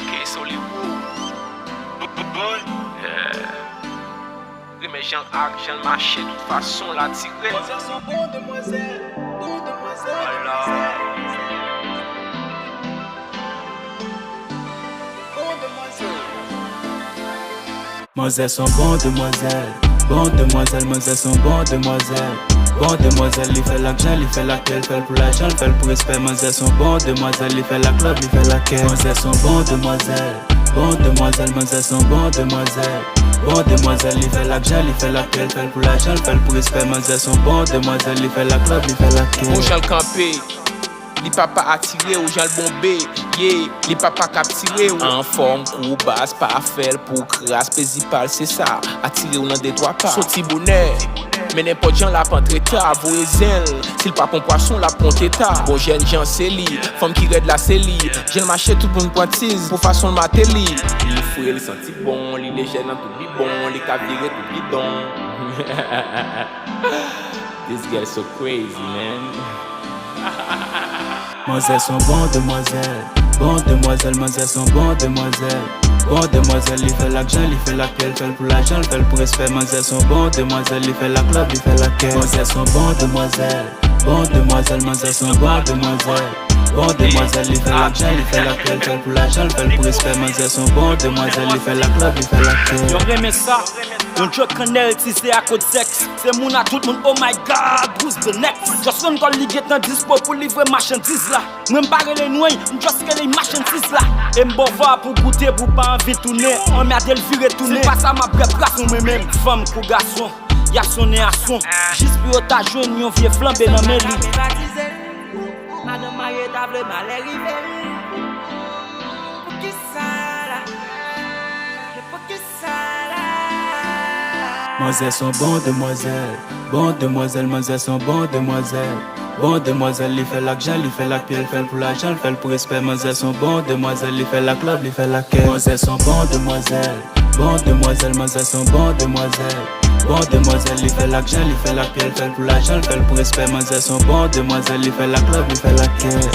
MK Hollywood. Mais Jean Arc, Jean Marché, de toute façon, la tirée. Demoiselles sont bonnes demoiselles, bonnes demoiselles. Voilà. Bonnes demoiselles. Demoiselles sont bonnes demoiselles, bonnes demoiselles, demoiselles sont bonnes demoiselles. Bonnes demoiselles, il fait l'argent, il fait la quelle, fait pour l'argent, fait pour respect. Demoiselles sont bonnes demoiselles, il fait la club, il fait la quelle. Demoiselles sont bonnes demoiselles, bonnes demoiselles, demoiselles sont bonnes demoiselles. Bonnes demoiselles, il fait l'argent, il fait la quelle, fait pour l'argent, fait pour respect. Demoiselles sont bonnes demoiselles, il fait la club, il fait la quelle. Mon Jean le campé, les papas attirés ou Jean le bombé, yeah, les papas capturés ou en forme, coup, basse, parfait, pour crasse, paisible, c'est ça, attiré ou dans des trois pas. Sauti bonnet, mais n'importe Jean la pentre tard, vos zèle, s'il pas qu'on poisson la ponte état. Bon jeune Jean Célie, femme qui raide la célie, Jean marché tout pour une pointise, pour façon de matéli. Il fouille, il senti bon, il léger dans tout bibon, les cavirés tout bidon. This girl's so crazy, man. Demoiselles sont bonnes demoiselles, bonnes demoiselles, demoiselles sont bonnes demoiselles. Bonnes demoiselles, il fait l'argent, il fait la quelle, fait pour l'argent, fait pour respect. Demoiselles sont bonnes demoiselles, il fait la club, il fait la quelle. Demoiselles sont bonnes demoiselles, bonnes demoiselles, demoiselles sont bonnes demoiselles. Bonnes demoiselles, il fait l'argent, il fait la quelle, fait pour l'argent, fait pour respect. Demoiselles sont bonnes demoiselles, il fait la club, il fait la quelle. Yo remè ça, yon joke kanel si c'est à cause sexe. C'est moun à tout le monde, oh my god, who's the next? Just one call li get nan dispo pour livrer marchandise là. Même pas les noyaux, just que les marchandises là. Et m'bova pour goûter, pour pas envie tourner. On m'a del viré tourner. C'est pas ça ma bref place, on même femme pour garçon. Y'a son et à son. Juste pour ta jeune, yon vieux flambé dans mes lits. Madame Marie t'a voulu mal arriver. Pour qui ça là? Pour qui ça là? Demoiselles sont bonnes demoiselles, bonnes demoiselles, demoiselles sont bonnes demoiselles. Bonnes demoiselles, il fait l'argent, il fait la quelle, fait pour l'argent, fait pour respect. Demoiselles sont bonnes demoiselles, il fait la club, il fait la quelle. Demoiselles sont bonnes demoiselles, bonnes demoiselles, demoiselles sont bonnes demoiselles. Bonnes demoiselles, il fait l'argent, il fait la quelle, fait pour l'argent, fait pour respect. Demoiselles sont bonnes demoiselles, il fait la club, il fait la quelle.